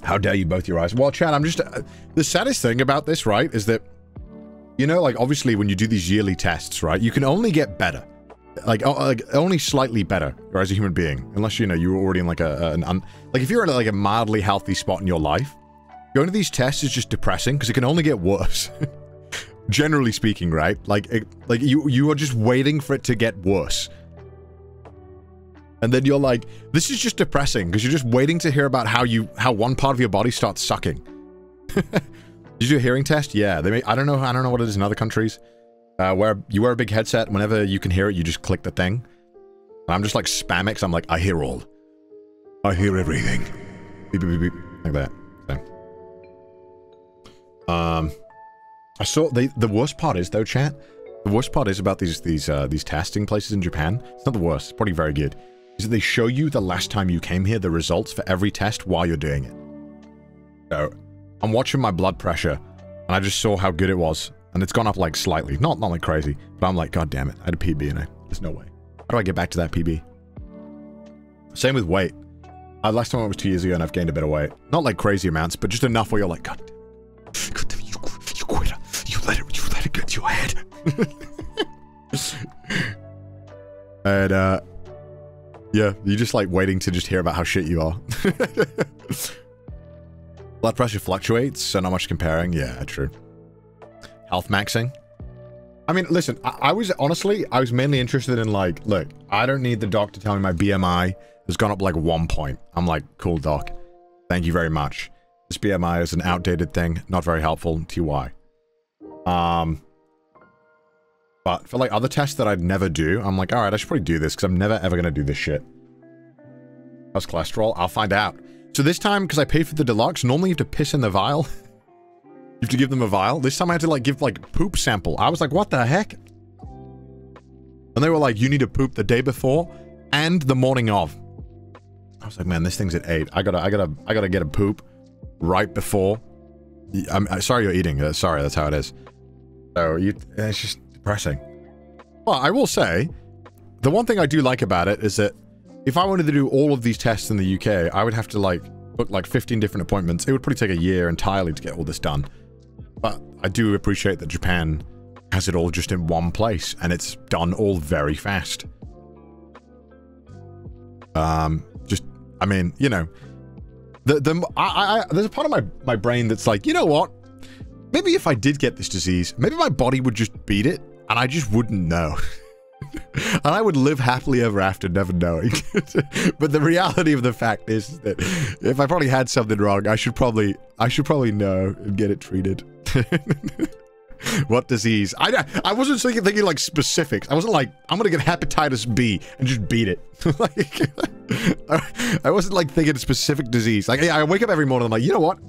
How dare you both your eyes? Well, Chad, I'm just... the saddest thing about this, right, is that, you know, like, obviously, when you do these yearly tests, right, you can only get better. Like only slightly better as a human being. Unless, you know, you were already in, like, like, if you're in, like, a mildly healthy spot in your life, going to these tests is just depressing, because it can only get worse. Generally speaking, right? Like, you are just waiting for it to get worse. And then you're like, this is just depressing, because you're just waiting to hear about how one part of your body starts sucking. Did you do a hearing test? Yeah, they may, I don't know what it is in other countries. Where you wear a big headset, whenever you can hear it, you just click the thing. And I'm just like spam it, 'cause I'm like, I hear all. I hear everything. Beep, beep, beep, beep. Like that. So. I saw, the worst part is, though, chat, the worst part is about these testing places in Japan. It's not the worst, it's probably very good. Is that they show you the last time you came here, the results for every test while you're doing it. So, I'm watching my blood pressure, and I just saw how good it was. And it's gone up, like, slightly. Not like crazy. But I'm like, god damn it. I had a PB and there's no way. How do I get back to that PB? Same with weight. Last time I was 2 years ago and I've gained a bit of weight. Not like crazy amounts, but just enough where you're like, god damn it. You quit it. You let it get to your head. And, yeah, you're just, like, waiting to just hear about how shit you are. Blood pressure fluctuates, so not much comparing. Yeah, true. Health maxing. I mean, listen, I was mainly interested in, like, look, I don't need the doc to tell me my BMI has gone up like 1 point. I'm like, cool, doc. Thank you very much. This BMI is an outdated thing, not very helpful. TY. But for, like, other tests that I'd never do, I'm like, alright, I should probably do this, because I'm never ever gonna do this shit. How's cholesterol? I'll find out. So this time, because I paid for the deluxe, normally you have to piss in the vial. You have to give them a vial. This time I had to, like, give, like, poop sample. I was like, what the heck? And they were like, you need to poop the day before and the morning of. I was like, man, this thing's at 8. I gotta get a poop right before. I'm sorry you're eating. Sorry, that's how it is. So, it's just depressing. Well, I will say, the one thing I do like about it is that if I wanted to do all of these tests in the UK, I would have to, like, book, like, 15 different appointments. It would probably take a year entirely to get all this done. But I do appreciate that Japan has it all just in one place, and it's done all very fast. I mean, you know, there's a part of my brain that's like, you know what? Maybe if I did get this disease, maybe my body would just beat it, and I just wouldn't know. And I would live happily ever after, never knowing. But the reality of the fact is that if I probably had something wrong, I should probably know and get it treated. What disease? I wasn't thinking like specifics. I wasn't like, I'm gonna get hepatitis B and just beat it. Like, I wasn't like thinking specific disease. Like, I wake up every morning, I'm like, you know what?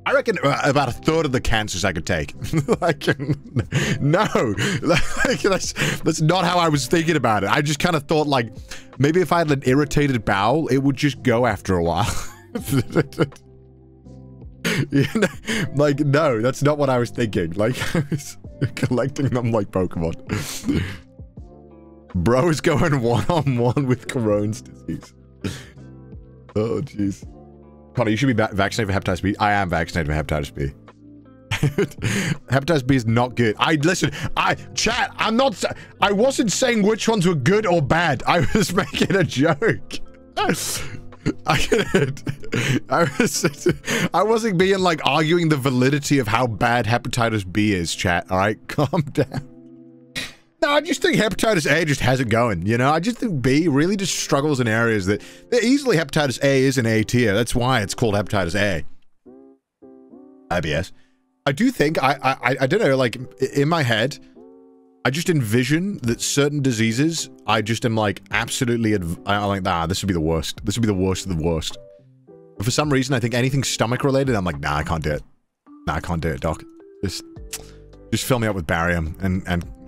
I reckon about 1/3 of the cancers I could take. Like, no, like, that's not how I was thinking about it. I just kind of thought, like, maybe if I had an irritated bowel, it would just go after a while. You know, like, no, that's not what I was thinking. Like, I was collecting them like Pokemon. Bro is going one-on-one with Crohn's disease. Oh, jeez. Connor, you should be vaccinated for hepatitis B. I am vaccinated for hepatitis B. Hepatitis B is not good. Listen, chat, I wasn't saying which ones were good or bad. I was making a joke. I wasn't being like arguing the validity of how bad hepatitis B is, chat. All right, calm down. No, I just think hepatitis A just has it going, you know? I just think B really just struggles in areas that easily hepatitis A is an A tier. That's why it's called hepatitis A. IBS. I do think, I don't know, like, in my head, I just envision that certain diseases, I just am like, absolutely, I'm like, nah, this would be the worst. This would be the worst of the worst. But for some reason, I think anything stomach related, I'm like, nah, I can't do it. Nah, I can't do it, doc. Just fill me up with barium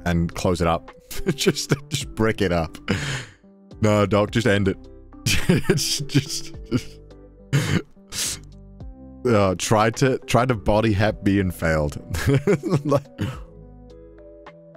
and close it up. just brick it up. No, doc, just end it. Tried to body hep B and failed. Like,